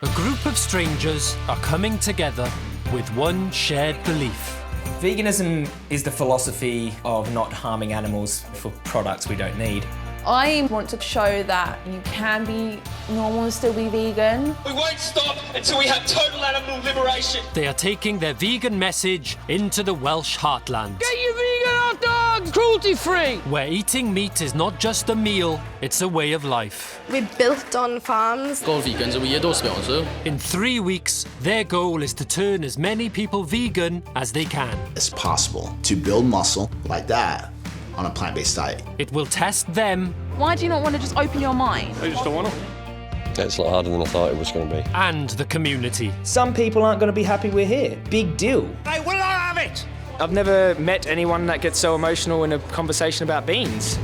A group of strangers are coming together with one shared belief. Veganism is the philosophy of not harming animals for products we don't need. I want to show that you can be normal and still be vegan. We won't stop until we have total animal liberation. They are taking their vegan message into the Welsh heartland. Get your vegan hot dogs, cruelty-free! Where eating meat is not just a meal, it's a way of life. We're built on farms. All vegans are weirdos, to be honest with you. In 3 weeks, their goal is to turn as many people vegan as they can. It's possible to build muscle like that on a plant-based diet. It will test them. Why do you not want to just open your mind? I just don't want to. It's a lot harder than I thought it was going to be. And the community. Some people aren't going to be happy we're here. Big deal. I will not have it! I've never met anyone that gets so emotional in a conversation about beans.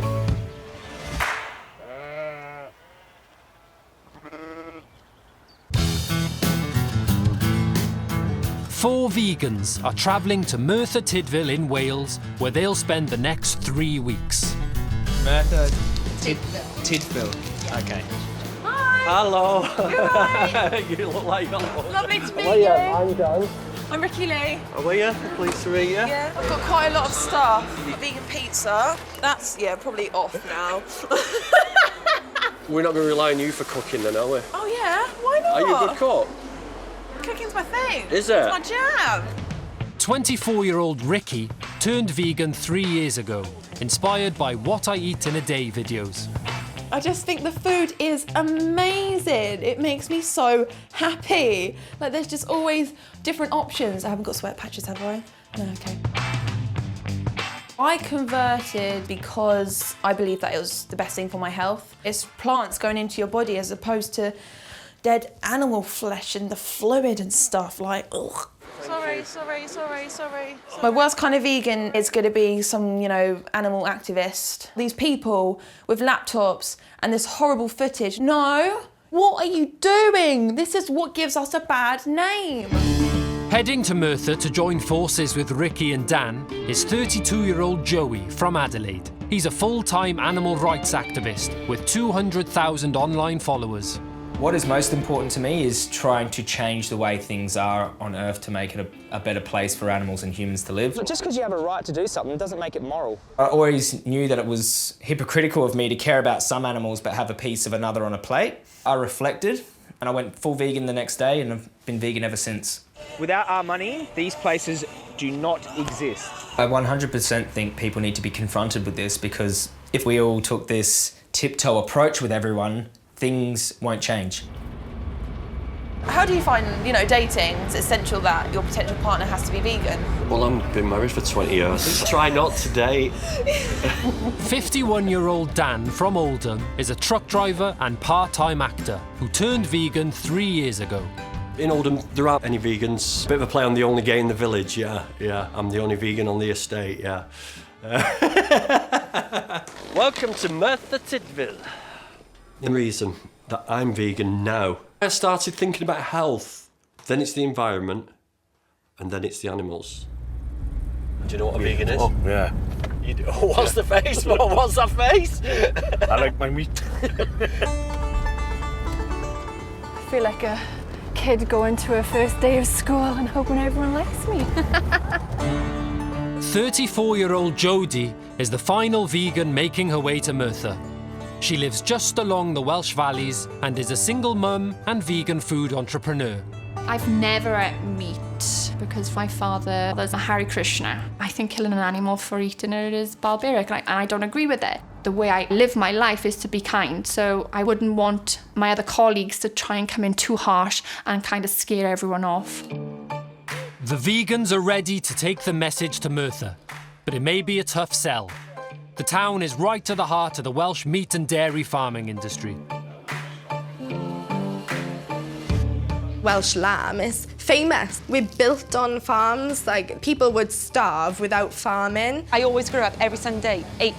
Four vegans are travelling to Merthyr Tydfil in Wales, where they'll spend the next 3 weeks. Merthyr Tydfil. Okay. Hi! Hello! You're right. You look like you're... Lovely to meet you. I'm Dan. I'm Ricky Lee. How are you? Pleased to meet you. Yeah, I've got quite a lot of stuff. Vegan pizza. That's, probably off now. We're not going to rely on you for cooking then, are we? Oh yeah, why not? Are you a good cook? Cooking's my thing. Is it? It's my jam. 24-year-old Ricky turned vegan 3 years ago, inspired by What I Eat in a Day videos. I just think the food is amazing. It makes me so happy. Like there's just always different options. I haven't got sweat patches, have I? No, okay. I converted because I believed that it was the best thing for my health. It's plants going into your body as opposed to dead animal flesh and the fluid and stuff, like, ugh. Sorry. My worst kind of vegan is going to be some, animal activist. These people with laptops and this horrible footage. No, what are you doing? This is what gives us a bad name. Heading to Merthyr to join forces with Ricky and Dan is 32-year-old Joey from Adelaide. He's a full-time animal rights activist with 200,000 online followers. What is most important to me is trying to change the way things are on Earth to make it a better place for animals and humans to live. Just because you have a right to do something doesn't make it moral. I always knew that it was hypocritical of me to care about some animals but have a piece of another on a plate. I reflected and I went full vegan the next day and I've been vegan ever since. Without our money, these places do not exist. I 100% think people need to be confronted with this because if we all took this tiptoe approach with everyone, things won't change. How do you find, dating? It's essential that your potential partner has to be vegan. Well, I've been married for 20 years. Try not to date. 51-year-old Dan from Oldham is a truck driver and part-time actor who turned vegan 3 years ago. In Oldham, there aren't any vegans. Bit of a play on the only gay in the village, yeah. I'm the only vegan on the estate, yeah. Welcome to Merthyr Tydfil. The reason that I'm vegan now, I started thinking about health, then it's the environment, and then it's the animals. Do you know what a vegan is? Oh, yeah. You do. What's the face? What's that face? I like my meat. I feel like a kid going to a first day of school and hoping everyone likes me. 34-year-old Jodie is the final vegan making her way to Merthyr. She lives just along the Welsh valleys and is a single mum and vegan food entrepreneur. I've never ate meat because my father was a Hare Krishna. I think killing an animal for eating it is barbaric, and I don't agree with it. The way I live my life is to be kind, so I wouldn't want my other colleagues to try and come in too harsh and kind of scare everyone off. The vegans are ready to take the message to Merthyr, but it may be a tough sell. The town is right to the heart of the Welsh meat and dairy farming industry. Welsh lamb is famous. We're built on farms. Like, people would starve without farming. I always grew up every Sunday, ate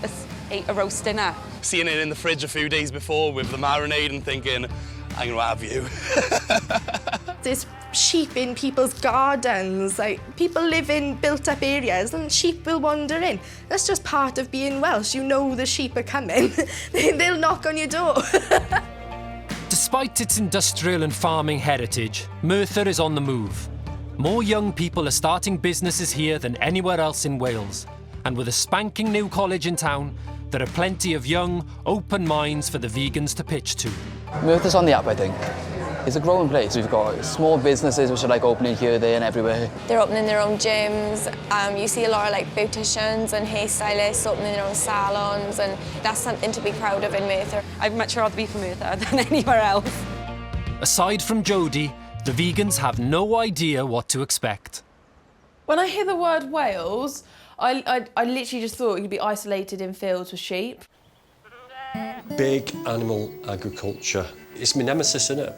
a roast dinner. Seeing it in the fridge a few days before with the marinade and thinking, I'm going to have you. There's sheep in people's gardens. Like, people live in built-up areas and sheep will wander in. That's just part of being Welsh. You know the sheep are coming. They'll knock on your door. Despite its industrial and farming heritage, Merthyr is on the move. More young people are starting businesses here than anywhere else in Wales. And with a spanking new college in town, there are plenty of young, open minds for the vegans to pitch to. Merthyr's on the up, I think. It's a growing place. We've got small businesses which are like opening here, there and everywhere. They're opening their own gyms. You see a lot of like beauticians and hairstylists opening their own salons, and that's something to be proud of in Merthyr. I'd much rather be from Merthyr than anywhere else. Aside from Jodie, the vegans have no idea what to expect. When I hear the word Wales, I literally just thought you'd be isolated in fields with sheep. Big animal agriculture. It's my nemesis, isn't it?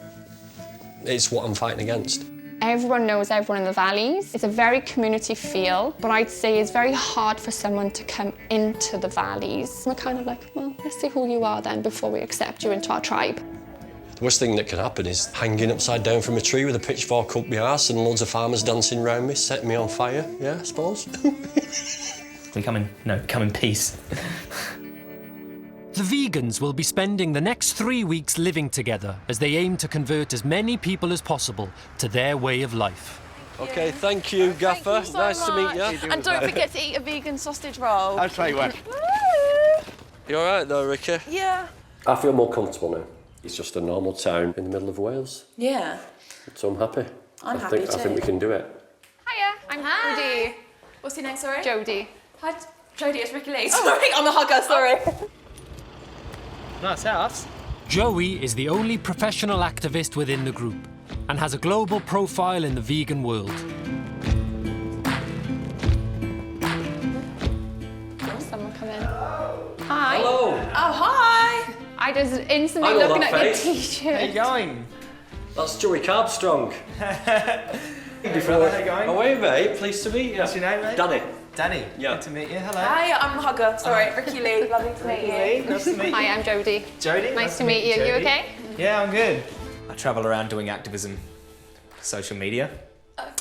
It's what I'm fighting against. Everyone knows everyone in the valleys. It's a very community feel, but I'd say it's very hard for someone to come into the valleys. We're kind of like, well, let's see who you are then before we accept you into our tribe. The worst thing that can happen is hanging upside down from a tree with a pitchfork up my arse and loads of farmers dancing around me, setting me on fire, yeah, I suppose. Come in peace. The vegans will be spending the next 3 weeks living together as they aim to convert as many people as possible to their way of life. OK, thank you, Gaffer. Thank you so nice much. to meet you. And don't forget to eat a vegan sausage roll. I'll try one. You all right, though, Ricky? Yeah. I feel more comfortable now. It's just a normal town in the middle of Wales. Yeah. So I'm happy. I'm happy too. I think we can do it. Hiya, I'm Foodie. What's your name, sorry? Jodie. Hi, Jodie, it's Ricky Lee. Sorry, I'm a hugger, sorry. Nice house. Joey is the only professional activist within the group and has a global profile in the vegan world. Someone come in. Hi. Hello. Oh, hi. I just instantly I know looking that at your face. t-shirt. How you going? That's Joey Carbstrong. Hey brother, how you going? Away, mate. Pleased to meet you. What's your name, mate? Danny. Danny. Yeah. Good to meet you. Hello. Hi, I'm a hugger. Sorry, Ricky Lee. Lovely to meet you. Nice to meet you. Hi, I'm Jodie. Jodie. Nice to meet you. You Jodie. okay? Yeah, I'm good. I travel around doing activism, social media,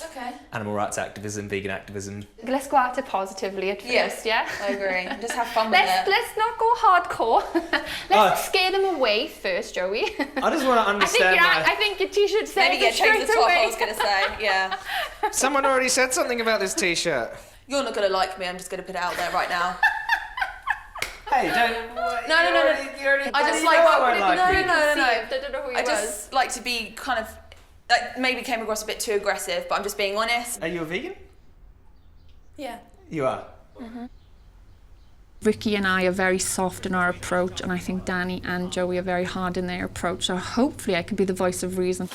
Okay. animal rights activism, vegan activism. Let's go at it positively at first, yeah? I agree. Just have fun with it. Let's not go hardcore. Let's scare them away first, Joey. I just want to understand. I think your t-shirt says Maybe it change the straight top, away. I was going to say, yeah. Someone already said something about this t-shirt. You're not going to like me, I'm just going to put it out there right now. Hey, don't. No. I just like. I won't like you. No. I don't know who he I was. just like to be kind of, like, maybe came across a bit too aggressive, but I'm just being honest. Are you a vegan? Yeah. You are. Ricky and I are very soft in our approach, and I think Danny and Joey are very hard in their approach, so hopefully I can be the voice of reason.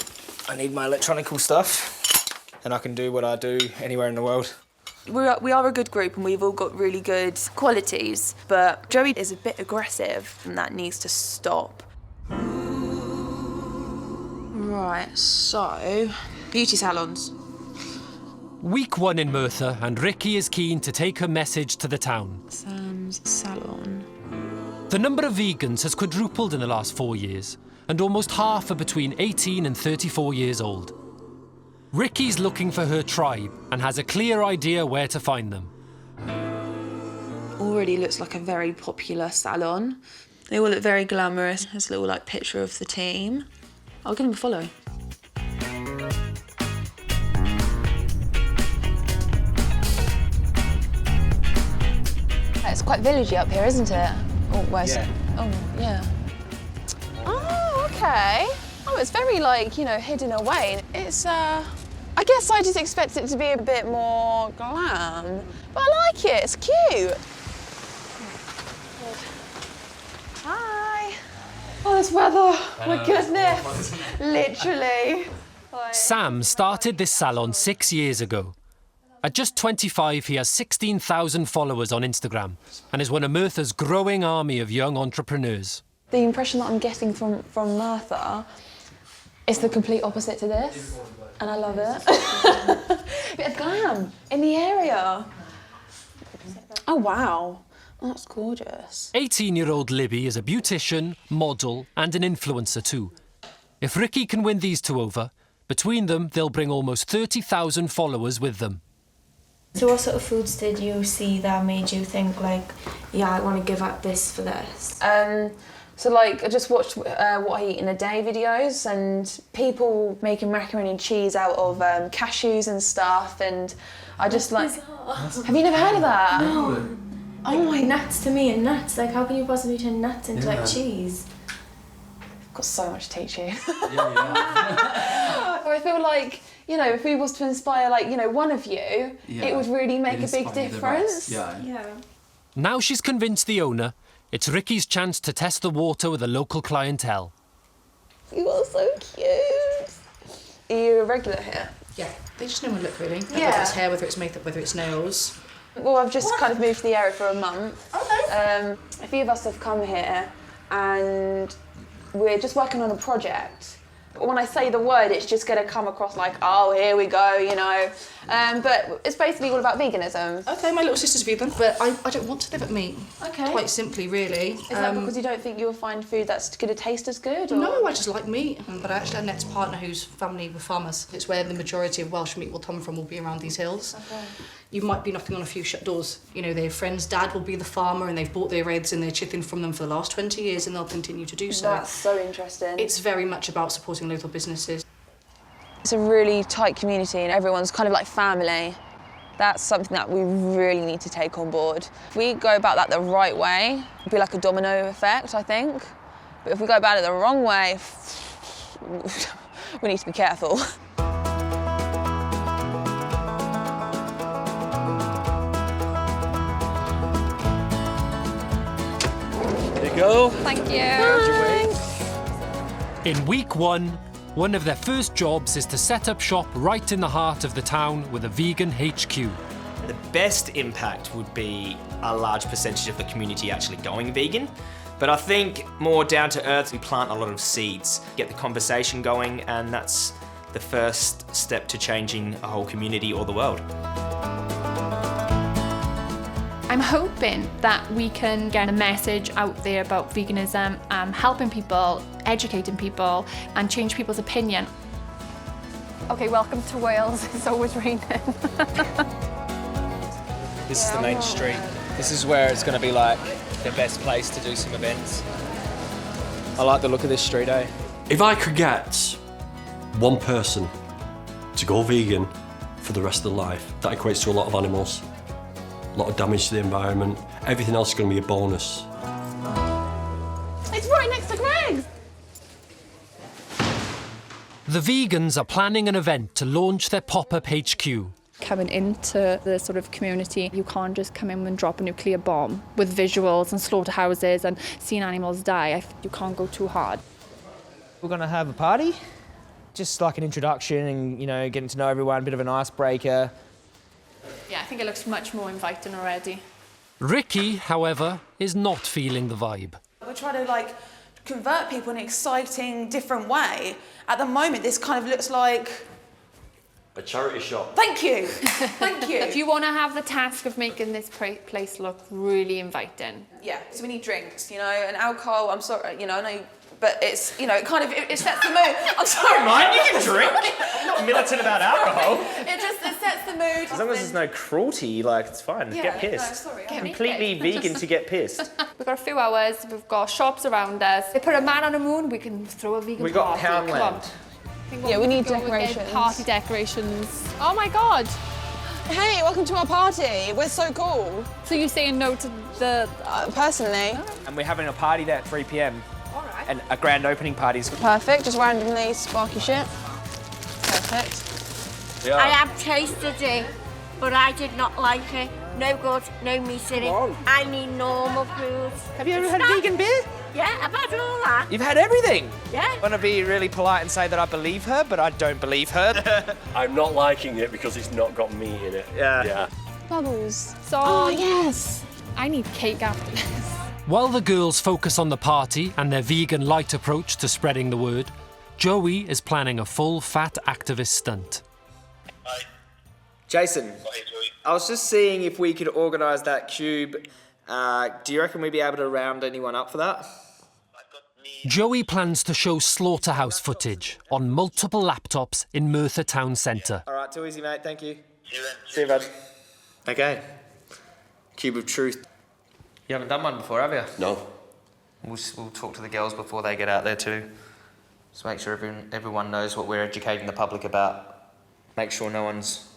I need my electronical stuff, and I can do what I do anywhere in the world. We are a good group and we've all got really good qualities, but Joey is a bit aggressive and that needs to stop. Right, so, beauty salons. Week 1 in Merthyr, and Ricky is keen to take her message to the town. Sam's salon. The number of vegans has quadrupled in the last 4 years, and almost half are between 18 and 34 years old. Ricky's looking for her tribe and has a clear idea where to find them. Already looks like a very popular salon. They all look very glamorous. There's a little like picture of the team. I'll give them a follow. It's quite villagey up here, isn't it? Oh, where's... Yeah. Oh, yeah. Oh, okay. Oh, it's very, like, you know, hidden away. It's, I guess I just expect it to be a bit more glam. But I like it, it's cute. Hi. Oh, this weather, my goodness. Literally. Sam started this salon 6 years ago. At just 25, he has 16,000 followers on Instagram and is one of Merthyr's growing army of young entrepreneurs. The impression that I'm getting from Merthyr is the complete opposite to this, and I love it. Bit of glam in the area. Oh, wow. Oh, that's gorgeous. 18-year-old Libby is a beautician, model and an influencer too. If Ricky can win these two over, between them they'll bring almost 30,000 followers with them. So what sort of foods did you see that made you think, like, yeah, I want to give up this for this? So like, I just watched what I eat in a day videos, and people making macaroni and cheese out of cashews and stuff, and I just like... Have you never heard of that? No. Oh my, nuts to me and nuts. Like, how can you possibly turn nuts into like cheese? I've got so much to teach you. I feel like, you know, if we was to inspire, like, you know, one of you, it would really make a big difference. Yeah. Now she's convinced the owner, it's Ricky's chance to test the water with a local clientele. You are so cute. Are you a regular here? Yeah, they just know my look, really. Yeah. Whether it's hair, whether it's makeup, whether it's nails. Well, I've just kind of moved to the area for a month. Okay. A few of us have come here, and we're just working on a project. But when I say the word, it's just going to come across like, oh, here we go, you know. But it's basically all about veganism. Okay, my little sister's vegan, but I don't want to live at meat. Okay. Quite simply, really. Is that because you don't think you'll find food that's going to taste as good? Or? No, I just like meat. But I actually have an ex-partner whose family were farmers. It's where the majority of Welsh meat will come from, will be around these hills. Okay. You might be knocking on a few shut doors. You know, their friend's dad will be the farmer and they've bought their eggs and their chicken from them for the last 20 years and they'll continue to do so. That's so interesting. It's very much about supporting local businesses. It's a really tight community and everyone's kind of like family. That's something that we really need to take on board. If we go about that the right way, it'll be like a domino effect, I think. But if we go about it the wrong way, we need to be careful. Go. Thank you. In week one of their first jobs is to set up shop right in the heart of the town with a vegan HQ. The best impact would be a large percentage of the community actually going vegan. But I think more down to earth, we plant a lot of seeds, get the conversation going, and that's the first step to changing a whole community or the world. I'm hoping that we can get a message out there about veganism, helping people, educating people, and change people's opinion. Okay, welcome to Wales. It's always raining. This is the main street. This is where it's going to be like the best place to do some events. I like the look of this street, eh? If I could get one person to go vegan for the rest of their life, that equates to a lot of animals. A lot of damage to the environment. Everything else is going to be a bonus. It's right next to Greg's. The vegans are planning an event to launch their pop-up HQ. Coming into the sort of community, you can't just come in and drop a nuclear bomb with visuals and slaughterhouses and seeing animals die. You can't go too hard. We're going to have a party. Just like an introduction and, you know, getting to know everyone, a bit of an icebreaker. Yeah, I think it looks much more inviting already. Ricky, however, is not feeling the vibe. We're trying to like convert people in an exciting, different way. At the moment, this kind of looks like... A charity shop. Thank you, thank you. If you want to have the task of making this place look really inviting. Yeah, so we need drinks, you know, and alcohol, I'm sorry, you know, I know, but it's, you know, it kind of, it sets the mood. I'm sorry. Mind, you can drink. I'm not militant about alcohol. It sets the mood. As long as there's no cruelty, like, it's fine. Yeah, get pissed. No, sorry, Completely vegan to get pissed. We've got a few hours, we've got shops around us. They put a man on the moon, we can throw a vegan We got party. Poundland. Yeah, we need decorations. Party decorations. Oh my God. Hey, welcome to our party. We're so cool. So you're saying no to the... personally. And we're having a party there at 3 p.m. All right. And a grand opening party's... Perfect, just randomly sparky shit. Perfect. Yeah. I have tasted it, but I did not like it. No good, no meat in it. I need normal food. Have you ever had vegan beer? Yeah, I've had all that. You've had everything? Yeah. I want to be really polite and say that I believe her, but I don't believe her. I'm not liking it because it's not got meat in it. Yeah. Bubbles. So, oh, yes. I need cake after this. While the girls focus on the party and their vegan light approach to spreading the word, Joey is planning a full fat activist stunt. Hi. Jason, I was just seeing if we could organise that cube. Do you reckon we'd be able to round anyone up for that? Joey plans to show slaughterhouse footage on multiple laptops in Merthyr Town Centre. All right, too easy, mate. Thank you. See you, bud. Okay. Cube of truth. You haven't done one before, have you? No. We'll talk to the girls before they get out there too. Just make sure everyone knows what we're educating the public about. Make sure no one's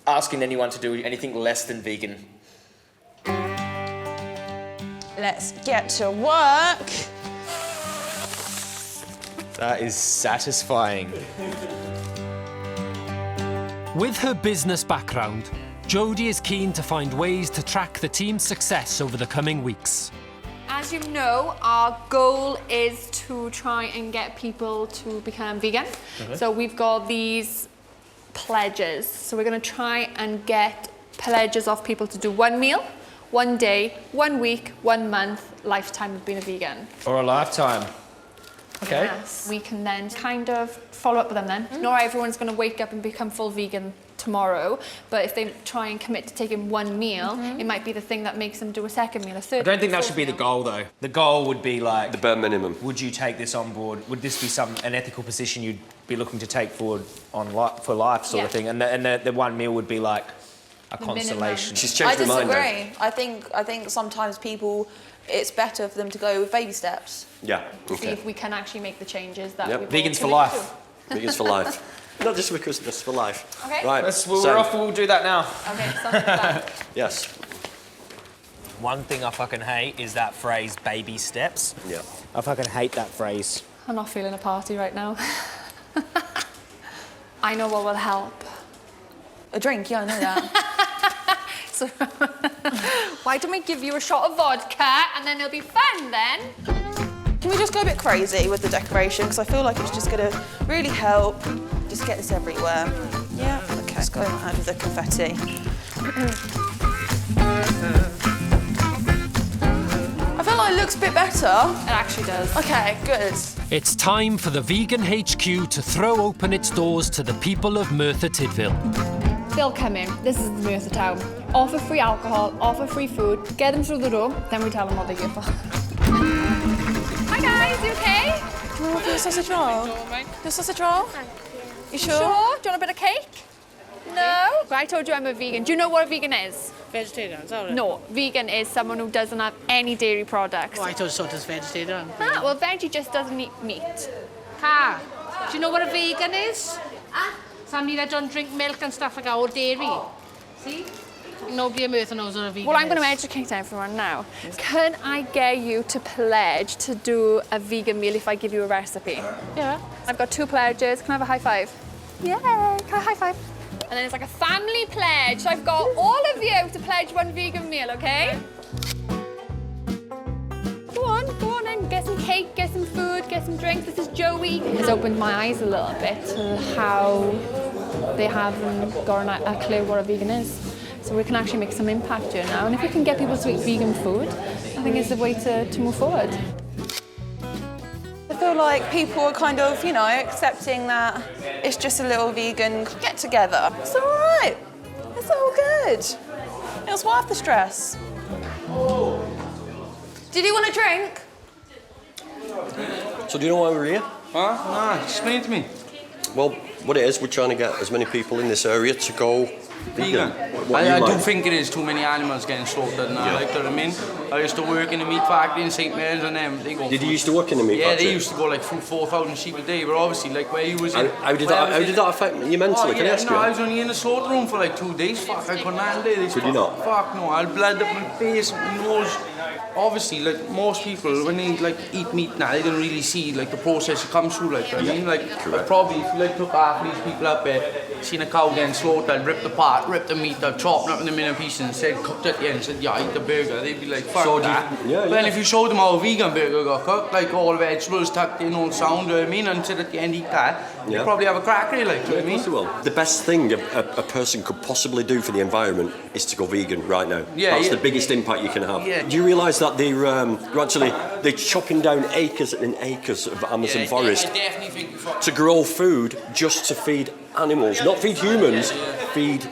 asking anyone to do anything less than vegan. Let's get to work. That is satisfying. With her business background, Jodie is keen to find ways to track the team's success over the coming weeks. As you know, our goal is to try and get people to become vegan. So we've got these pledges. So we're going to try and get pledges of people to do 1 meal, 1 day, 1 week, 1 month, lifetime of being a vegan. For a lifetime. Okay. Yes. We can then kind of follow up with them then. Not everyone's going to wake up and become full vegan tomorrow, but if they try and commit to taking 1 meal, it might be the thing that makes them do a second meal, a third. I don't think that should be the goal, though. The goal would be like the bare minimum. Would you take this on board? Would this be an ethical position you'd be looking to take forward for life, sort of thing? And the 1 meal would be like a consolation. She's changed her mind. I disagree. I think sometimes people, it's better for them to go with baby steps. Yeah. To see if we can actually make the changes that we've Vegans for all committed life. Vegans for life. Not just for Christmas, for life. Okay. Right. We're off. We'll do that now. Okay. Sounds like that. Yes. One thing I fucking hate is that phrase, baby steps. Yeah. I fucking hate that phrase. I'm not feeling a party right now. I know what will help. A drink, yeah, I know that. So, why don't we give you a shot of vodka and then it'll be fun then? Can we just go a bit crazy with the decoration? Because I feel like it's just going to really help. Just get this everywhere. Yeah, okay. Let's go ahead with the confetti. I feel like it looks a bit better. It actually does. Okay, good. It's time for the Vegan HQ to throw open its doors to the people of Merthyr Tydfil. They'll come in. This is Merthyr Town. Offer free alcohol, offer free food, get them through the door, then we tell them what they're here for. Hi guys, you okay? Do you want your sausage roll? Your sausage roll? You sure? Do you want a bit of cake? No? I told you I'm a vegan. Do you know what a vegan is? Vegetarian, is that right? No, vegan is someone who doesn't have any dairy products. Oh, I thought so, it's vegetarian. Ah, well, veggie just doesn't eat meat. Ha! Do you know what a vegan is? Somebody that don't drink milk and stuff like that, or dairy. See? Nobody in Merthyr knows what a vegan Well, I'm going to is. educate everyone now. Can I get you to pledge to do a vegan meal if I give you a recipe? Yeah. I've got 2 pledges. Can I have a high five? Yay! Can I high five? And then it's like a family pledge. So I've got all of you to pledge 1 vegan meal, okay? Go on and get some cake, get some food, get some drinks. This is Joey. It's opened my eyes a little bit to how they haven't got a clue what a vegan is. So we can actually make some impact here now. And if we can get people to eat vegan food, I think it's the way to move forward. I feel like people are kind of, you know, accepting that it's just a little vegan get together. It's all right. It's all good. It's worth the stress. Did you want a drink? So do you know why we're here? Huh? Nah, explain to me. Well, what it is, we're trying to get as many people in this area to go vegan. I do think it is too many animals getting slaughtered now, like, do you know what I mean? I used to work in a meat factory in St. Mary's and them, they go... Did you used to work in a meat factory? factory? Yeah, they used to go like through 4,000 sheep a day, but obviously, like, where you was in... How did that affect you mentally? Can I ask you? I was only in the slaughter room for like 2 days, fuck, I couldn't handle it. Could you not? Fuck no, I'll blood up my face, my nose. Obviously, like, most people, when they, like, eat meat now, they don't really see, like, the process it comes through, like, I mean, like, probably if you, like, took half of these people up there, seen a cow getting slaughtered, ripped apart, ripped the meat up, chopped up in them in pieces and said, cooked at the end, said, yeah, eat the burger, they'd be like, fuck So that. yeah, Then if you showed them how a vegan burger got cooked, like, all the vegetables tucked in, all sound, you know what I mean, and said at the end, eat that, they'd probably have a cracker, like, you know what I mean? Well, the best thing a person could possibly do for the environment is to go vegan right now. That's the biggest impact you can have. Yeah. Do you realise that they're chopping down acres and acres of Amazon forest I definitely think you fuck. to grow food just to feed animals, not feed humans, feed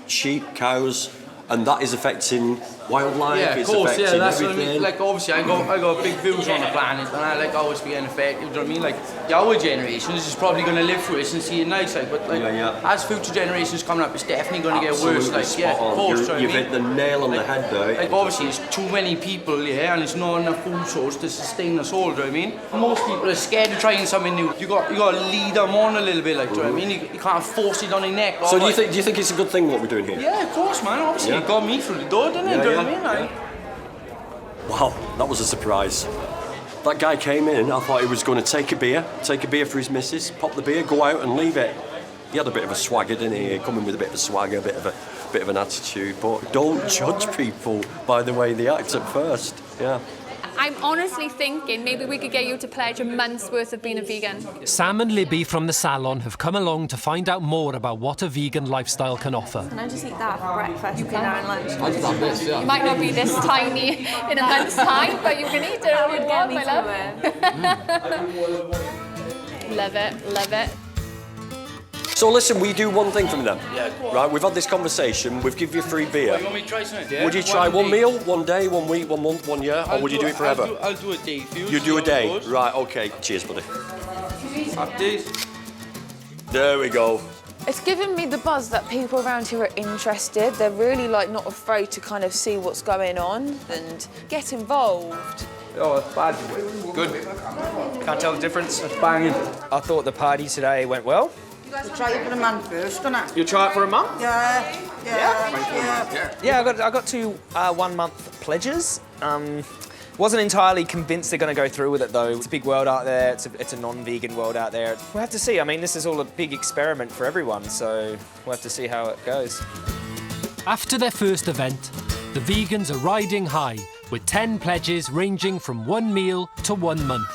sheep, cows, and that is affecting wildlife, Yeah, of it's course, affecting yeah, that's what I everything. mean. Like, obviously, I got big views on the planet, and I like always be getting affected. You know what I mean? Like, the our generation is just probably going to live through it and see it nice, like. But like, as future generations coming up, it's definitely going to get worse. Like, yeah, of course. You've hit the nail on the head there. Like, obviously, it's too many people, yeah, and there's not enough food source to sustain us all. Do you know what I mean? Most people are scared of trying something new. You got to lead them on a little bit, like. Do you know what I mean? You can't force it on their neck. So do you think it's a good thing what we're doing here? Yeah, of course, man. Obviously, it got me through the door, didn't it? Do you know what I mean? Like. Wow, that was a surprise. That guy came in, I thought he was going to take a beer for his missus, pop the beer, go out and leave it. He had a bit of a swagger, didn't he? Coming with a bit of a swagger, a bit of an attitude. But don't judge people by the way they act at first. Yeah. I'm honestly thinking maybe we could get you to pledge a month's worth of being a vegan. Sam and Libby from the salon have come along to find out more about what a vegan lifestyle can offer. Can I just eat that for breakfast, dinner and lunch? I just have this, yeah. You might not be this tiny in a month's time, but you can eat it all you want, my love. Love it, love it. So listen, we do one thing from them. Yeah, go on. Right, we've had this conversation, we've given you free beer. You want me to try something? Yeah? Would you try one meal, 1 day, 1 week, 1 month, 1 year, or would you do it forever? I'll do a day for you. You do a day? Right, okay. Cheers, buddy. Updates. There we go. It's given me the buzz that people around here are interested. They're really like not afraid to kind of see what's going on and get involved. Oh, it's bad. Good. Can't tell the difference. It's banging. I thought the party today went well. We'll try it for a month first, don't I? You'll try it for a month? Yeah. I got 2 1 month pledges. Wasn't entirely convinced they're going to go through with it though. It's a big world out there. It's a non-vegan world out there. We'll have to see. I mean, this is all a big experiment for everyone, so we'll have to see how it goes. After their first event, the vegans are riding high with 10 pledges ranging from 1 meal to 1 month.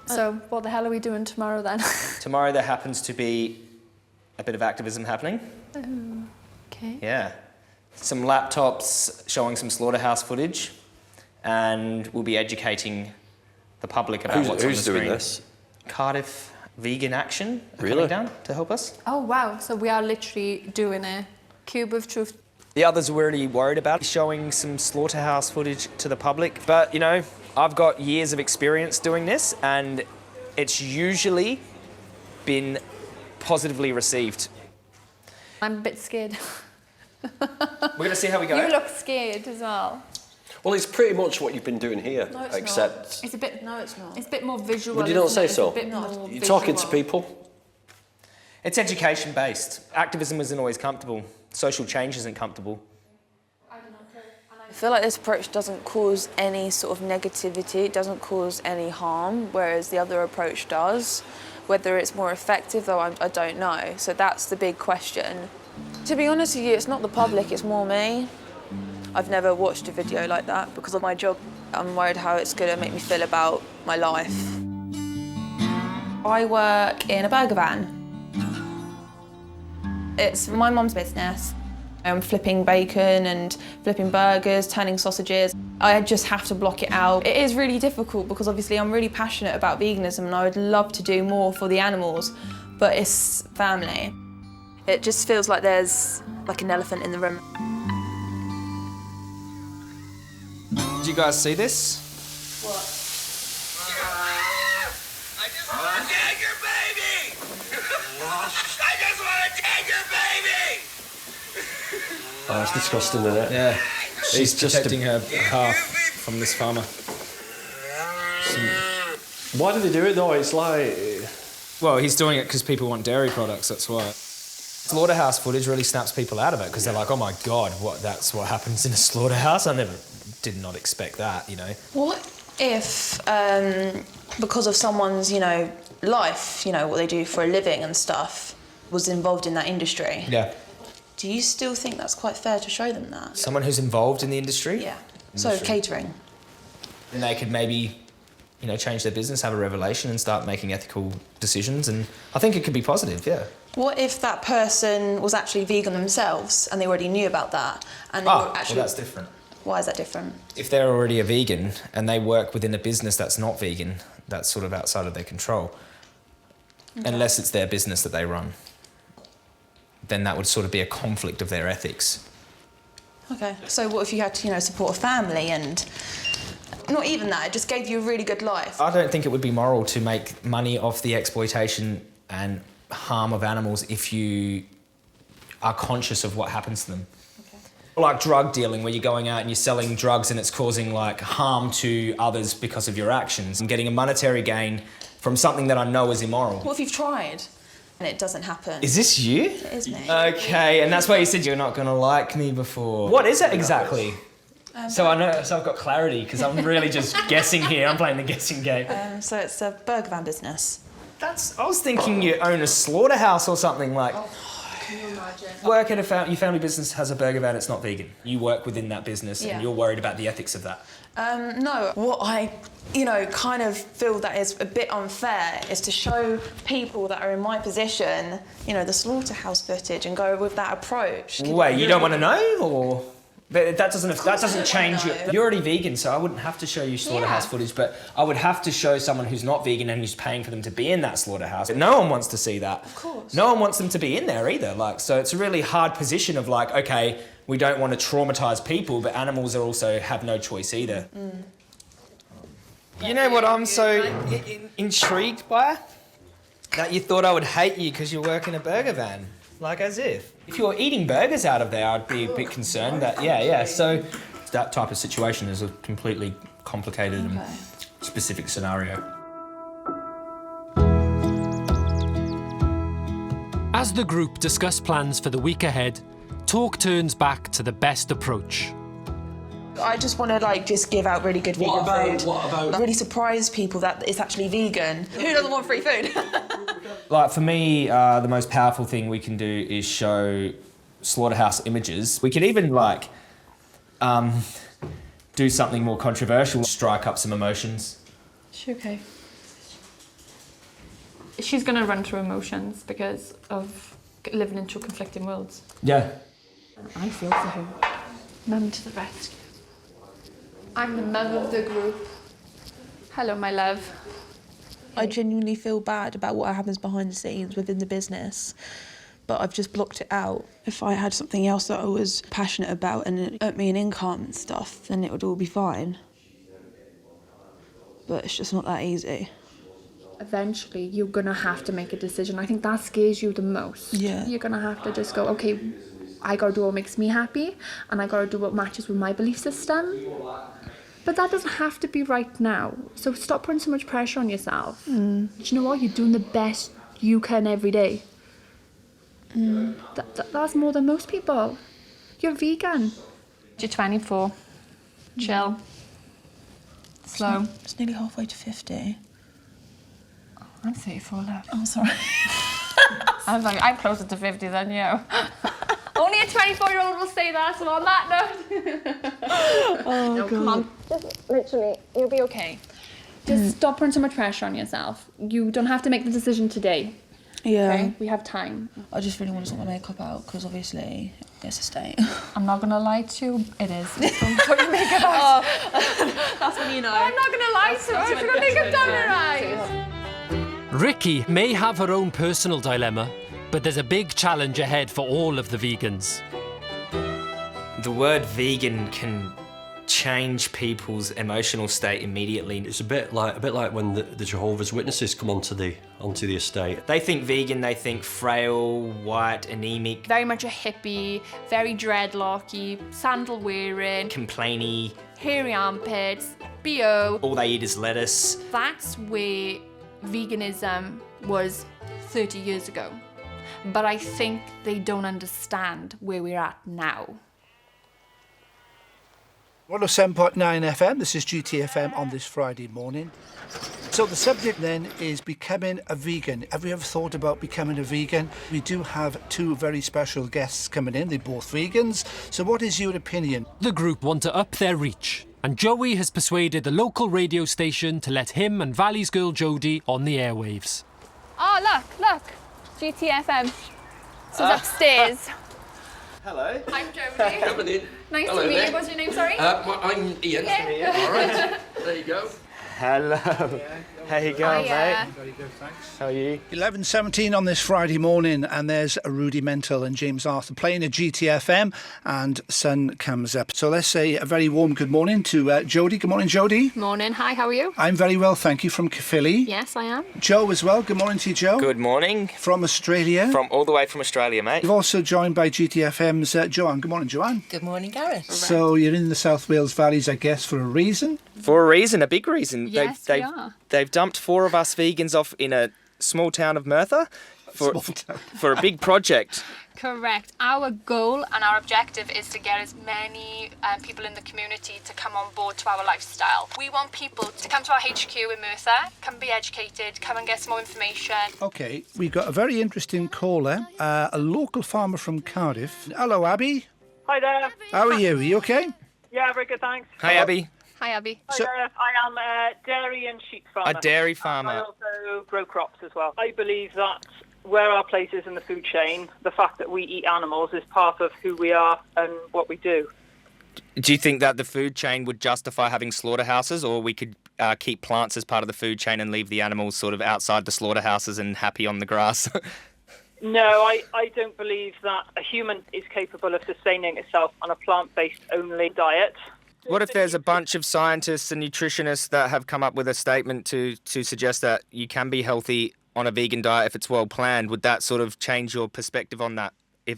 So what the hell are we doing tomorrow then? Tomorrow there happens to be a bit of activism happening. Okay. Yeah. Some laptops showing some slaughterhouse footage, and we'll be educating the public about what's on the screen. Who's doing this? Cardiff Vegan Action are Really? coming down to help us. Oh wow, so we are literally doing a cube of truth. The others we're really worried about showing some slaughterhouse footage to the public, but you know, I've got years of experience doing this, and it's usually been positively received. I'm a bit scared. We're going to see how we go. You look scared as well. Well, it's pretty much what you've been doing here, No, it's except... not. It's a bit. No, it's not. It's a bit more visual. Would you not isn't say it? It's so? a bit more You're talking to visual. people? It's education-based. Activism isn't always comfortable. Social change isn't comfortable. I feel like this approach doesn't cause any sort of negativity, it doesn't cause any harm, whereas the other approach does. Whether it's more effective, though, I don't know. So that's the big question. To be honest with you, it's not the public, it's more me. I've never watched a video like that because of my job. I'm worried how it's going to make me feel about my life. I work in a burger van. It's my mum's business. I'm flipping bacon and flipping burgers, turning sausages. I just have to block it out. It is really difficult because obviously I'm really passionate about veganism and I would love to do more for the animals, but it's family. It just feels like there's like an elephant in the room. Did you guys see this? I just want to take your baby! I just want to take your baby! Oh, it's disgusting, isn't it? Yeah. She's just protecting her calf from this farmer. Why do they do it though? It's like... Well, he's doing it because people want dairy products, that's why. Slaughterhouse footage really snaps people out of it because they're like, oh my God, that's what happens in a slaughterhouse? I did not expect that, you know. What if, because of someone's, life, what they do for a living and stuff, was involved in that industry? Yeah. Do you still think that's quite fair to show them that? Someone who's involved in the industry? Yeah. So catering. And they could maybe, change their business, have a revelation and start making ethical decisions. And I think it could be positive, yeah. What if that person was actually vegan themselves and they already knew about that? And they were actually... well, that's different. Why is that different? If they're already a vegan and they work within a business that's not vegan, that's sort of outside of their control. Okay. Unless it's their business that they run. Then that would sort of be a conflict of their ethics. Okay. So what if you had to, you know, support a family and not even that, it just gave you a really good life? I don't think it would be moral to make money off the exploitation and harm of animals if you are conscious of what happens to them. Like drug dealing, where you're going out and you're selling drugs and it's causing like harm to others because of your actions and getting a monetary gain from something that I know is immoral. What if you've tried and it doesn't happen? Is this you? It is me. Okay, and that's why you said you're not gonna like me before. What is it exactly? So I know, so I've got clarity because I'm really just guessing here. I'm playing the guessing game. So it's a burger van business. I was thinking you own a slaughterhouse or something like. Can you imagine? Work at your family business has a burger van, it's not vegan. You work within that business Yeah. and you're worried about the ethics of that. No, what I, you know, kind of feel that is a bit unfair is to show people that are in my position, you know, the slaughterhouse footage and go with that approach. Wait, you don't want to know, or? But that doesn't change you. You're already vegan, so I wouldn't have to show you slaughterhouse footage, but I would have to show someone who's not vegan and who's paying for them to be in that slaughterhouse. But no one wants to see that. Of course. No one wants them to be in there either. Like, so it's a really hard position of like, okay, we don't want to traumatize people, but animals are also have no choice either. You know what I'm so intrigued by? That you thought I would hate you because you work in a burger van. Like, as if. If you're eating burgers out of there, I'd be a bit concerned that, yeah. So that type of situation is a completely complicated and specific scenario. As the group discuss plans for the week ahead, talk turns back to the best approach. I just want to like just give out really good vegan food. What about? Really surprise people that it's actually vegan. Who doesn't want free food? Like, for me, the most powerful thing we can do is show slaughterhouse images. We could even, like, do something more controversial, strike up some emotions. Okay. She's gonna run through emotions because of living in two conflicting worlds. Yeah. I feel for her. Mum to the rescue. I'm the mum of the group. Hello, my love. I genuinely feel bad about what happens behind the scenes within the business, but I've just blocked it out. If I had something else that I was passionate about and it earned me an income and stuff, then it would all be fine. But it's just not that easy. Eventually, you're gonna have to make a decision. I think that scares you the most. Yeah. You're gonna have to just go, okay, I gotta do what makes me happy, and I gotta do what matches with my belief system. But that doesn't have to be right now. So stop putting so much pressure on yourself. Do you know what? You're doing the best you can every day. That's more than most people. You're vegan. You're 24. Chill. Slow. It's nearly halfway to 50. I'm 34 left. Oh, sorry. I was like, I'm closer to 50 than you. Only a 24-year-old will say that, so on that note. Oh, no, God. come on. Just literally, you'll be okay. Just stop putting so much pressure on yourself. You don't have to make the decision today. Yeah. Okay? We have time. I just really want to sort my makeup out because obviously it's a state. I'm not going to lie to you. It is. Don't put your makeup out. That's when you know. I'm not going to lie to you. If you're going to make down your eyes. Ricky may have her own personal dilemma, but there's a big challenge ahead for all of the vegans. The word vegan can change people's emotional state immediately. It's a bit like when the Jehovah's Witnesses come onto the estate. They think vegan, they think frail, white, anemic, Very much a hippie, very dreadlocky, sandal wearing, complainy. hairy armpits, BO. All they eat is lettuce. That's where veganism was 30 years ago. But I think they don't understand where we're at now. 107.9 FM, this is GTFM on this Friday morning. So the subject then is becoming a vegan. Have you ever thought about becoming a vegan? We do have two very special guests coming in, they're both vegans. So what is your opinion? The group want to up their reach, and Joey has persuaded the local radio station to let him and Valley's girl Jodie on the airwaves. Oh, look. GTFM. This is upstairs. Hello. I'm Jodie. Coming in. Nice Hello to meet there. you. What's your name, sorry? I'm Ian. Yeah. All right. There you go. Hello. How you going, mate? Very good, thanks. How are you? 11:17 on this Friday morning, and there's Rudy Mental and James Arthur playing at GTFM, and sun comes up. So let's say a very warm good morning to Jodie. Good morning, Jodie. Morning, hi, how are you? I'm very well, thank you, from Caerphilly. Yes, I am. Joe as well. Good morning to you, Joe. Good morning. From Australia. All the way from Australia, mate. You're also joined by GTFM's Joanne. Good morning, Joanne. Good morning, Gareth. So you're in the South Wales Valleys, I guess, for a reason? For a reason, a big reason. Yes, we are. They've dumped 4 of us vegans off in a small town of Merthyr for a big project. Correct. Our goal and our objective is to get as many people in the community to come on board to our lifestyle. We want people to come to our HQ in Merthyr, come be educated, come and get some more information. OK, we've got a very interesting caller, a local farmer from Cardiff. Hello, Abby. Hi there. How are you? Are you OK? Yeah, very good, thanks. Hi, Abby. Hi, Abby. Hi there. I am a dairy and sheep farmer. A dairy farmer. I also grow crops as well. I believe that where our place is in the food chain, the fact that we eat animals is part of who we are and what we do. Do you think that the food chain would justify having slaughterhouses, or we could keep plants as part of the food chain and leave the animals sort of outside the slaughterhouses and happy on the grass? No, I don't believe that a human is capable of sustaining itself on a plant-based only diet. What if there's a bunch of scientists and nutritionists that have come up with a statement to suggest that you can be healthy on a vegan diet if it's well planned? Would that sort of change your perspective on that,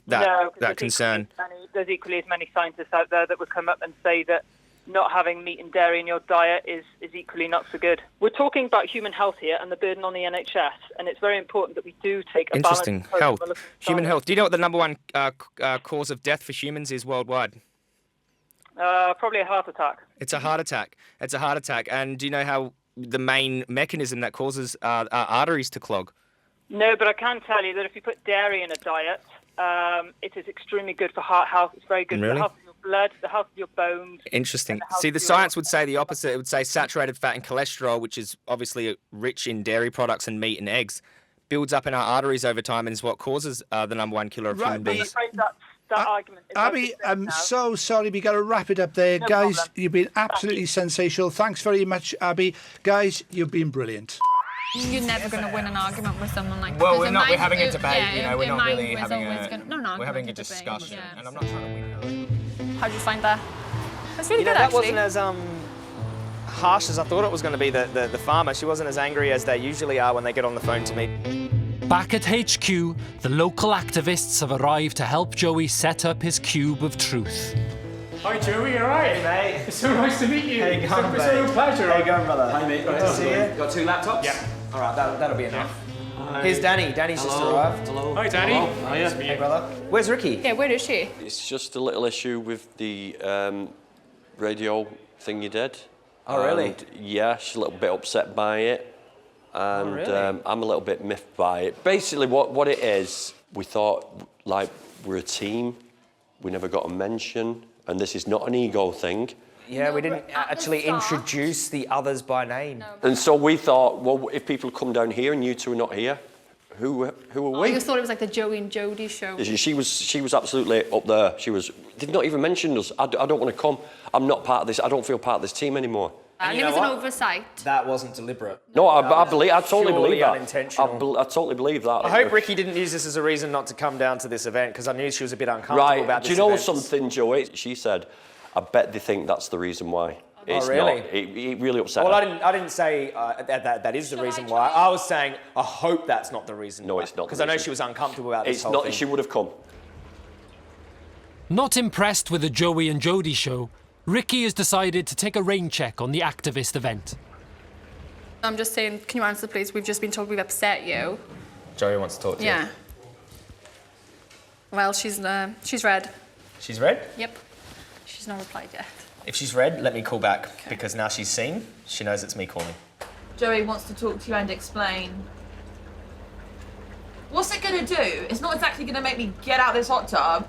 that concern? There's equally as many scientists out there that would come up and say that not having meat and dairy in your diet is equally not so good. We're talking about human health here and the burden on the NHS, and it's very important that we do take a Interesting. balanced approach Health. when we're looking at Human diet. health. Do you know what the number one cause of death for humans is worldwide? Probably a heart attack. It's a heart attack. It's a heart attack. And do you know how the main mechanism that causes our arteries to clog? No, but I can tell you that if you put dairy in a diet, it is extremely good for heart health. It's very good for Really? the health of your blood, the health of your bones. Interesting. See, the science would say the opposite. It would say saturated fat and cholesterol, which is obviously rich in dairy products and meat and eggs, builds up in our arteries over time and is what causes the number one killer of human beings. That argument is Abby, I'm so sorry. We got to wrap it up there. No Guys, problem. you've been absolutely sensational. Thanks very much, Abby. Guys, you've been brilliant. You're never going to win an argument with someone like that. Well, because we're having a debate, yeah, you know, we're your not mind really was having always a... gonna- no, no, we're having a it's debate, discussion, yeah. and I'm not trying to win her. How'd you find that? That's really You know, good, that actually. wasn't as harsh as I thought it was going to be, the farmer. She wasn't as angry as they usually are when they get on the phone to me. Back at HQ, the local activists have arrived to help Joey set up his cube of truth. Hi Joey, all right? Hey mate. It's so nice to meet you. How you going, It's a real pleasure. How you going, brother? Hi mate, Good to see you. Got 2 laptops? Yeah. All right, that'll be enough. Hi. Here's Danny. Danny's just arrived. Hello. Hi Danny. Hello. Nice to meet you. Hey brother. Where's Ricky? Yeah, where is she? It's just a little issue with the radio thing you did. Oh, really? And, yeah, she's a little bit upset by it. And really? I'm a little bit miffed by it. Basically, what it is, we thought, like, we're a team. We never got a mention. And this is not an ego thing. Yeah, we didn't actually introduce the others by name. And so we thought, well, if people come down here and you two are not here, who are Oh, we? you thought it was like the Joey and Jodie show. She was absolutely up there. They've not even mentioned us. I don't want to come. I'm not part of this. I don't feel part of this team anymore. And it was an oversight. That wasn't deliberate. No, I totally believe that. Unintentional. I totally believe that. I hope Ricky didn't use this as a reason not to come down to this event, because I knew she was a bit uncomfortable Right. about this Do you know event. something, Joey? She said, I bet they think that's the reason why. It's really? Not. It really upset Well, her. I didn't say that is the reason why. I was saying I hope that's not the reason. No, it's not. Because I know she was uncomfortable about this It's whole not. thing. She would have come. Not impressed with the Joey and Jodie show, Ricky has decided to take a rain check on the activist event. I'm just saying, can you answer, please? We've just been told we've upset you. Joey wants to talk to you. Yeah. Well, she's red. She's red? Yep. She's not replied yet. If she's red, let me call back, because now she's seen, she knows it's me calling. Joey wants to talk to you and explain. What's it going to do? It's not exactly going to make me get out this hot tub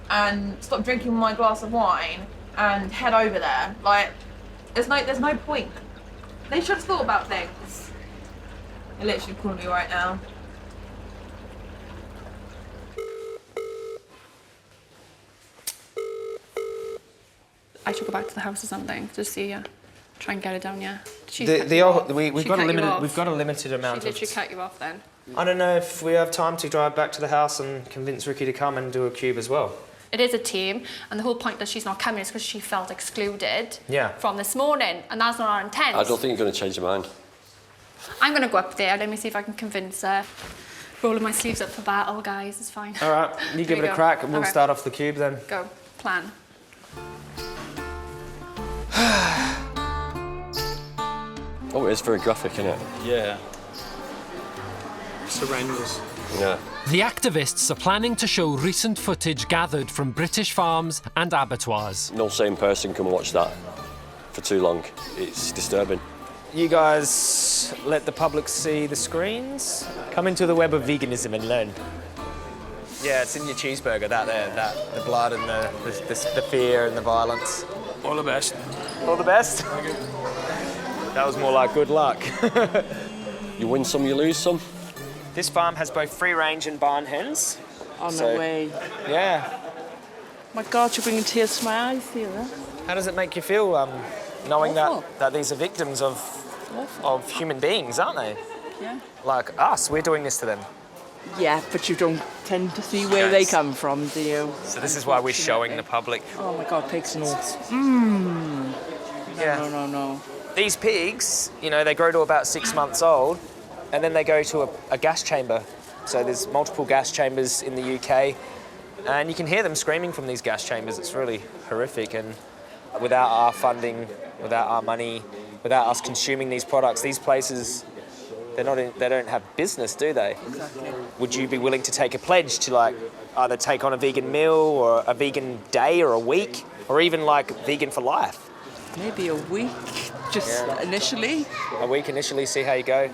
and stop drinking my glass of wine and head over there. Like, there's no point. They should have thought about things. They're literally calling me right now. I should go back to the house or something to see you. Try and get her down, yeah. We've got a limited amount She of. literally cut you off then. I don't know if we have time to drive back to the house and convince Ricky to come and do a cube as well. It is a team, and the whole point that she's not coming is because she felt excluded from this morning, and that's not our intent. I don't think you're going to change your mind. I'm going to go up there. Let me see if I can convince her. Rolling my sleeves up for battle, guys. It's fine. All right, you give it a crack, and we'll Okay. start off the cube then. Go. Plan. Oh, it is very graphic, isn't it? Yeah. Surrenders. Yeah. The activists are planning to show recent footage gathered from British farms and abattoirs. No sane person can watch that for too long. It's disturbing. You guys let the public see the screens? Come into the web of veganism and learn. Yeah, it's in your cheeseburger, the blood and the fear and the violence. All the best. All the best? That was more like good luck. You win some, you lose some. This farm has both free range and barn hens. Oh, no way. Yeah. My God, you're bringing tears to my eyes here. How does it make you feel knowing that these are victims of human beings, aren't they? Yeah. Like us, we're doing this to them. Yeah, but you don't tend to see where they come from, do you? So this is why we're showing the public. Oh my God, pigs and all. Mmm. Yeah. No. These pigs, you know, they grow to about 6 months old, and then they go to a gas chamber. So there's multiple gas chambers in the UK, and you can hear them screaming from these gas chambers. It's really horrific, and without our funding, without our money, without us consuming these products, these places, they don't have business, do they? Exactly. Would you be willing to take a pledge to like either take on a vegan meal or a vegan day or a week, or even like vegan for life? Maybe a week, just initially. A week initially, see how you go.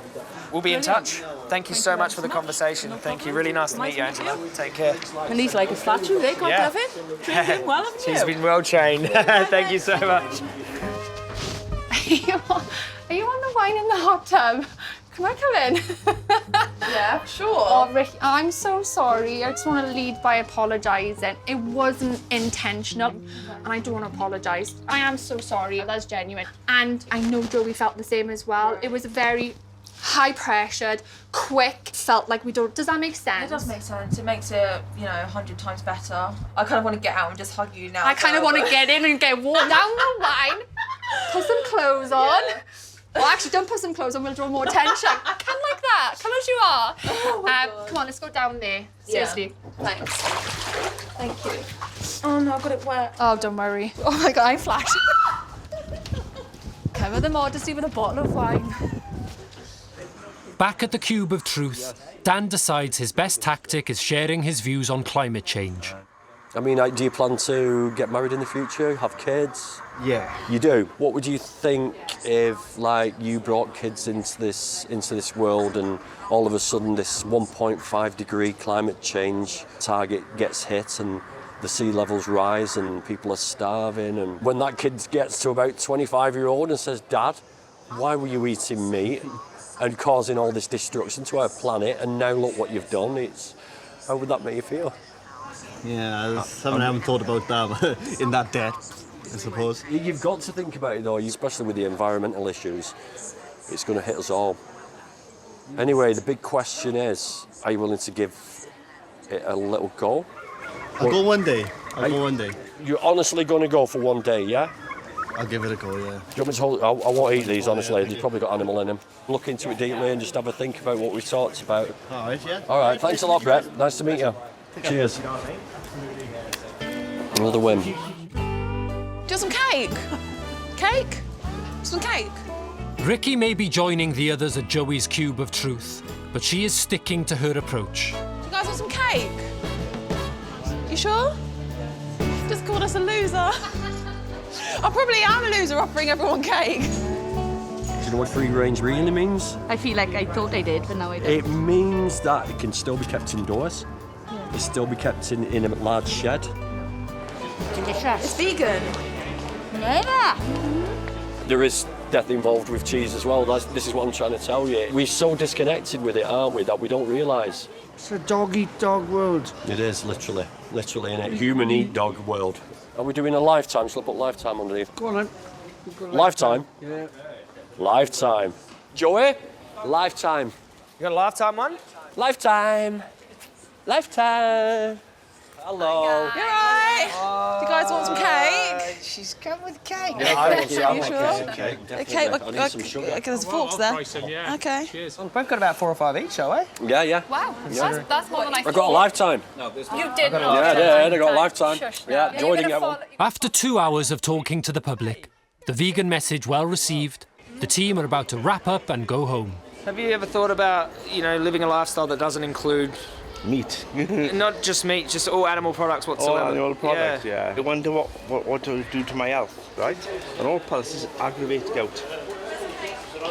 We'll be in touch. Thank you so much for the conversation. Thank you. Really nice to meet you, Angela. Take care. And he's like a statue, they can't have it. Trained him well, haven't you? She's been well trained. Thank you so much. Are you on the wine in the hot tub? Can I come in? Yeah, sure. Oh, Rick, I'm so sorry. I just want to lead by apologising. It wasn't intentional, and I do want to apologise. I am so sorry. That's genuine. And I know Joey felt the same as well. It was very high-pressured, quick. Felt like we don't. Does that make sense? It does make sense. It makes it, 100 times better. I kind of want to get out and just hug you now. I kind of want to get in and get walked down the wine, put some clothes on. Yeah. Well, actually, don't put some clothes on, we'll draw more attention. Come like that, come as you are. Come on, let's go down there. Seriously. Yeah. Thanks. Thank you. Oh no, I got it wet. Oh, don't worry. Oh my God, I'm flashing. Cover the modesty with a bottle of wine. Back at the Cube of Truth, Dan decides his best tactic is sharing his views on climate change. I mean, do you plan to get married in the future, have kids? Yeah. You do? What would you think if, like, you brought kids into this world and all of a sudden this 1.5 degree climate change target gets hit and the sea levels rise and people are starving, and when that kid gets to about 25-year-old and says, "Dad, why were you eating meat and causing all this destruction to our planet, and now look what you've done," how would that make you feel? Yeah, I haven't thought about that in that depth, I suppose. You've got to think about it though, especially with the environmental issues. It's going to hit us all. Anyway, the big question is, are you willing to give it a little go? I'll go one day. I'll go one day. You're honestly going to go for one day, yeah? I'll give it a go, yeah. Do you want me to hold? I won't eat these, honestly. They've probably got animal in them. Look into it deeply and just have a think about what we talked about. All right, yeah. All right, thanks a lot, Brett. Nice to meet you. Cheers. Another win. Do some cake. Cake? Some cake. Ricky may be joining the others at Joey's Cube of Truth, but she is sticking to her approach. Do you guys want some cake? You sure? Just called us a loser. I probably am a loser offering everyone cake. Do you know what free range really means? I feel like I thought I did, but now I don't. It means that it can still be kept indoors. Yeah. It still be kept in a large shed. Delicious. It's vegan. Yeah. There is death involved with cheese as well. This is what I'm trying to tell you. We're so disconnected with it, aren't we, that we don't realise. It's a dog-eat-dog world. It is, literally in a human-eat-dog world. Are we doing a lifetime? Shall I put lifetime underneath? Go on then. Lifetime? Yeah. Lifetime. Joey? Lifetime. You got a lifetime one? Lifetime. Lifetime. Hello. You alright? Do you guys want some cake? She's come with cake. Yeah, I want some. You sure? Cake, Okay, definitely. I need some sugar. okay, there's forks there. Okay. Cheers. We've both got about 4 or 5 each, shall we? Yeah. Wow, Yeah. that's more than I I thought. got a lifetime. You did not. Yeah, I got a lifetime. Shush. Yeah, Joy didn't get one. After 2 hours of talking to the public, the vegan message well received, the team are about to wrap up and go home. Have you ever thought about, living a lifestyle that doesn't include Meat. not just meat, just all animal products whatsoever? All animal products, yeah. I wonder what to do to my health, right? And all pulses aggravate gout.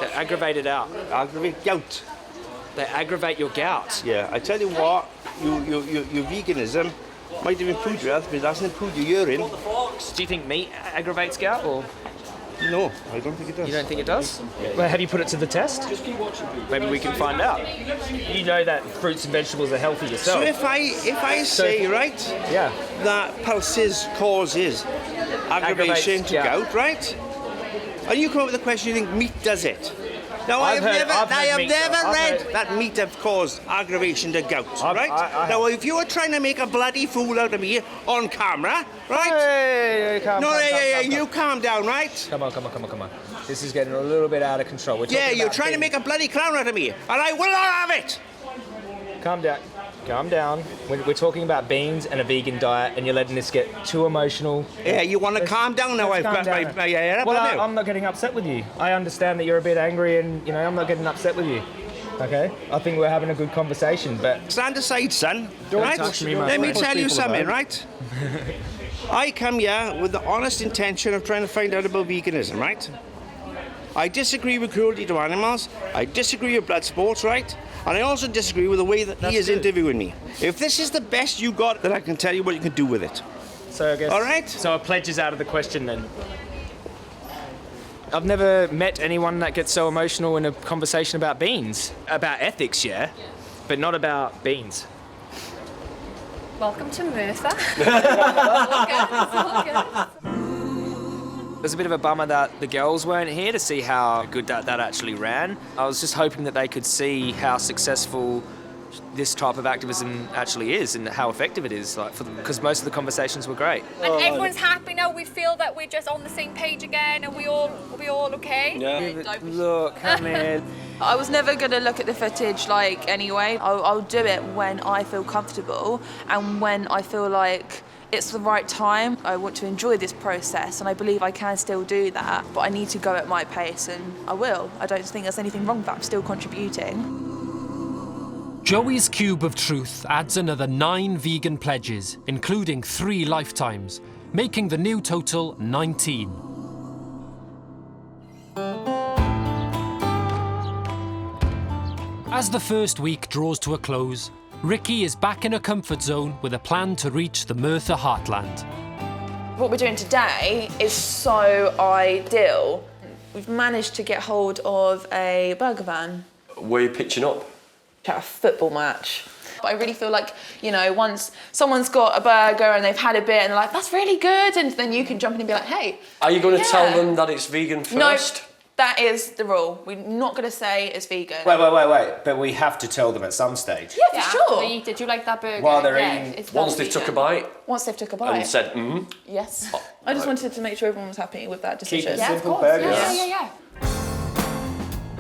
They aggravate it out. Aggravate gout. They aggravate your gout. Yeah, I tell you what, your veganism might have improved your health, but it doesn't improve your urine. Do you think meat aggravates gout, or? No, I don't think it does. You don't think it does? Well, have you put it to the test? Maybe we can find out. You know that fruits and vegetables are healthy yourself. So if I say, right, that pulses causes aggravation to gout, right? And you come up with the question, you think meat does it? Now, I have never read that meat have caused aggravation to gout, right? Now, if you were trying to make a bloody fool out of me on camera, right? Hey, you calm down, right? Come on. This is getting a little bit out of control. You're trying to make a bloody clown out of me, and I will not have it! Calm down. We're talking about beans and a vegan diet, and you're letting this get too emotional. Yeah, you want to calm down now? I've got my head up. Well, I'm not getting upset with you. I understand that you're a bit angry, and I'm not getting upset with you. Okay? I think we're having a good conversation, but stand aside, son. Don't right? touch me, Let me tell you something, about. right? I come here with the honest intention of trying to find out about veganism, right? I disagree with cruelty to animals. I disagree with blood sports, right? And I also disagree with the way that he is interviewing me. If this is the best you got, then I can tell you what you can do with it. So I guess. All right? So a pledge is out of the question then. I've never met anyone that gets so emotional in a conversation about beans. About ethics, yeah, but not about beans. Welcome to Merthyr. It was a bit of a bummer that the girls weren't here to see how good that actually ran. I was just hoping that they could see how successful this type of activism actually is and how effective it is, because most of the conversations were great. And everyone's happy now. We feel that we're just on the same page again, and we all okay. Yeah. Look, come in. I was never going to look at the footage anyway. I'll do it when I feel comfortable and when I feel like it's the right time. I want to enjoy this process, and I believe I can still do that, but I need to go at my pace, and I will. I don't think there's anything wrong with that. I'm still contributing. Joey's Cube of Truth adds another 9 vegan pledges, including 3 lifetimes, making the new total 19. As the first week draws to a close, Ricky is back in her comfort zone with a plan to reach the Merthyr heartland. What we're doing today is so ideal. We've managed to get hold of a burger van. Where are you pitching up? At a football match. But I really feel like, once someone's got a burger and they've had a bit and they're like, that's really good, and then you can jump in and be like, hey. Are you going to tell them that it's vegan first? No, that is the rule. We're not going to say it's vegan. Wait. But we have to tell them at some stage. Yeah, for sure. Did you like that burger? While they're eating. It's Once they've took a bite. Once they've took a bite. And said, Yes. I just wanted to make sure everyone was happy with that decision. Keep it simple, burgers. Yeah.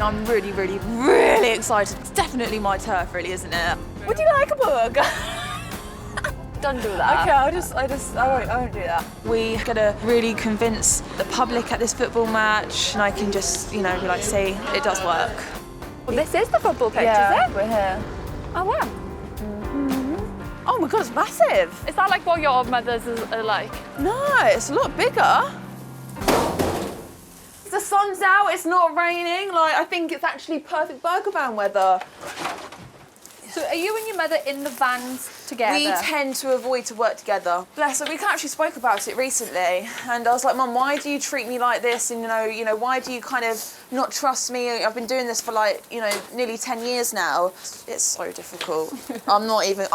I'm really, really, really excited. It's definitely my turf, really, isn't it? Would you like a burger? Don't do that. Okay, I won't do that. We're gonna really convince the public at this football match, and I can just, be like, see, it does work. Well, this is the football pitch, Yeah, is it? we're here. Oh, wow. Mm-hmm. Oh my God, it's massive. Is that like what your mothers are like? No, it's a lot bigger. The sun's out, it's not raining. I think it's actually perfect burger van weather. So are you and your mother in the vans together? We tend to avoid to work together. Bless her, we actually spoke about it recently, and I was like, Mum, why do you treat me like this? And you know, why do you kind of not trust me? I've been doing this for like, nearly 10 years now. It's so difficult. I'm not even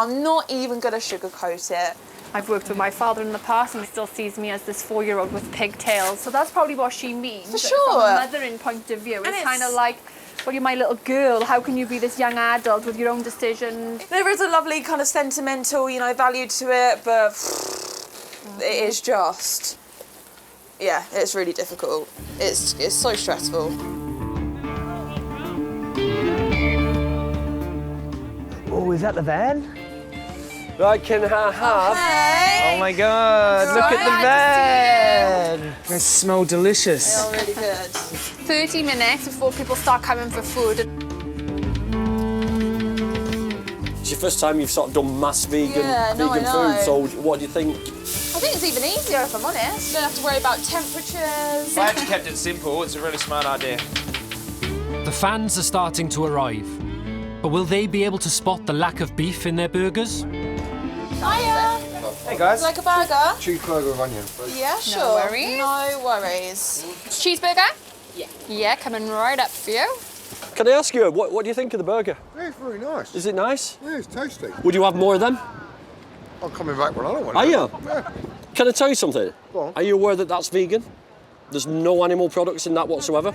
gonna sugarcoat it. I've worked with my father in the past and he still sees me as this 4-year-old with pigtails. So that's probably what she means. For sure. From a mothering point of view, it's kind of like, well, you're my little girl. How can you be this young adult with your own decisions? There is a lovely kind of sentimental, value to it, but it is just, yeah, it's really difficult. It's so stressful. Oh, is that the van? Right, can I have? Hey. Oh my God, look at the van! They smell delicious. They are really good. 30 minutes before people start coming for food. It's your first time you've sort of done mass vegan food, so what do you think? I think it's even easier, if I'm honest. You don't have to worry about temperatures. I actually kept it simple. It's a really smart idea. The fans are starting to arrive, but will they be able to spot the lack of beef in their burgers? Hiya. Hey guys. Would you like a burger? Cheeseburger with onion. Yeah, sure. No worries. No worries. Cheeseburger? Yeah. Yeah, coming right up for you. Can I ask you, what do you think of the burger? Yeah, it's very nice. Is it nice? Yeah, it's tasty. Would you have more of them? I'm coming back when I want. Are you? Yeah. Can I tell you something? Go on. Are you aware that that's vegan? There's no animal products in that whatsoever.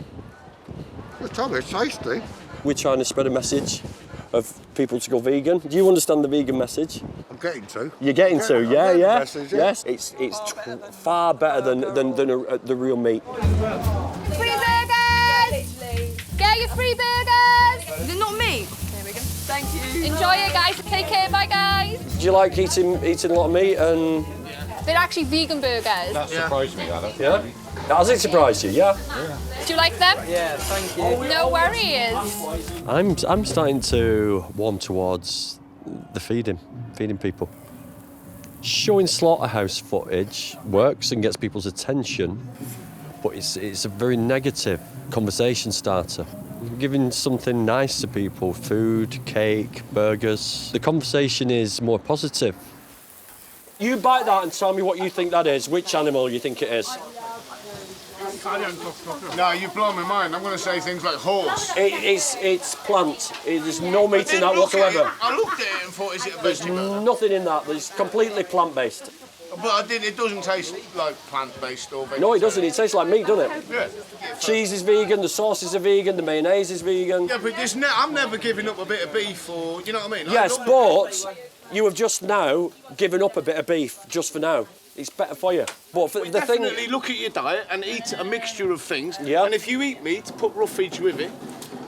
Just tell me, it's tasty. We're trying to spread a message of people to go vegan. Do you understand the vegan message? I'm getting to. You're getting to, yeah. Message, yeah. Yes, it's far better than the real meat. Free burgers! Get your free burgers! Is it not me? There we go. Thank you. Enjoy it, guys. Take care. Bye, guys. Do you like eating a lot of meat and? They're actually vegan burgers. That surprised me, that. Yeah. Has it surprised you? Yeah. Do you like them? Yeah, thank you. No worries. I'm starting to warm towards the feeding people. Showing slaughterhouse footage works and gets people's attention, but it's a very negative conversation starter. Giving something nice to people, food, cake, burgers, the conversation is more positive. You bite that and tell me what you think that is, which animal you think it is. No, you've blown my mind. I'm going to say things like horse. It's plant. There's no meat in that whatsoever. I looked at it and thought, is it a There's vegetable? nothing in that. It's completely plant-based. But it doesn't taste like plant-based or vegetarian. No, it doesn't. It tastes like meat, doesn't it? Yeah. Cheese is vegan, the sauces are vegan, the mayonnaise is vegan. Yeah, but I'm never giving up a bit of beef or, you know what I mean? Yes, but you have just now given up a bit of beef just for now. It's better for you. But for the thing... Definitely look at your diet and eat a mixture of things. Yeah. And if you eat meat, put roughage with it.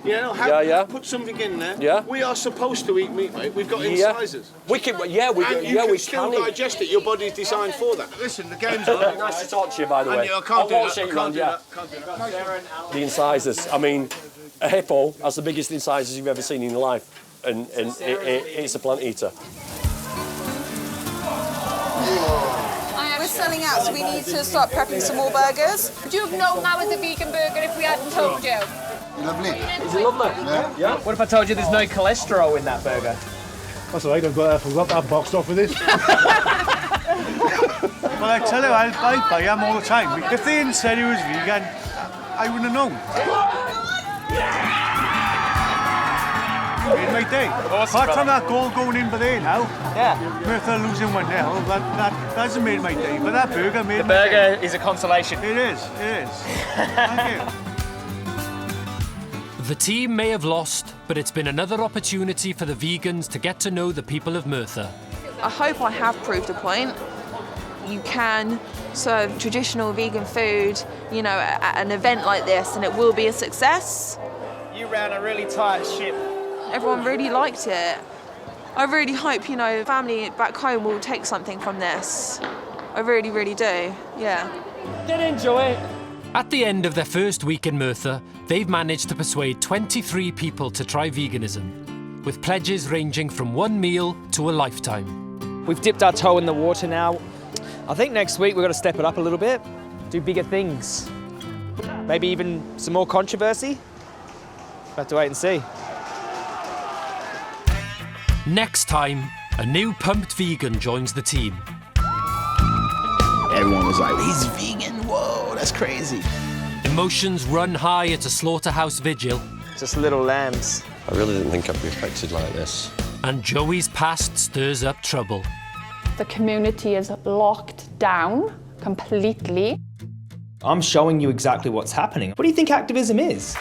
You know, put something in there. Yeah. We are supposed to eat meat, mate. We've got incisors. We can, we still can digest it. Your body's designed for that. Listen, the game's on. Nice to talk to you, by the way. I can't do watch that. it, man, yeah. The incisors. I mean, a hippo has the biggest incisors you've ever seen in your life, and it's a plant eater. We're selling out, so we need to start prepping some more burgers. Would you have known that was a vegan burger if we hadn't told you? Lovely. Is it lovely? Yeah. What if I told you there's no cholesterol in that burger? That's all right, I've got that boxed off with this. Well, I tell you, I buy them all the time. If they hadn't said it was vegan, I wouldn't have known. Made my day. Apart from that goal going in by there now, Merthyr losing 1-0, that hasn't made my day, but that burger made my day. The burger is a consolation. It is. Thank you. The team may have lost, but it's been another opportunity for the vegans to get to know the people of Merthyr. I hope I have proved a point. You can serve traditional vegan food, at an event like this, and it will be a success. You ran a really tight ship. Everyone really liked it. I really hope, family back home will take something from this. I really, really do, yeah. Did enjoy it. At the end of their first week in Merthyr, they've managed to persuade 23 people to try veganism, with pledges ranging from one meal to a lifetime. We've dipped our toe in the water now. I think next week we're going to step it up a little bit, do bigger things. Maybe even some more controversy. We'll have to wait and see. Next time, a new pumped vegan joins the team. Everyone was like, he's vegan, whoa, that's crazy. Emotions run high at a slaughterhouse vigil. Just little lambs. I really didn't think I'd be affected like this. And Joey's past stirs up trouble. The community is locked down completely. I'm showing you exactly what's happening. What do you think activism is?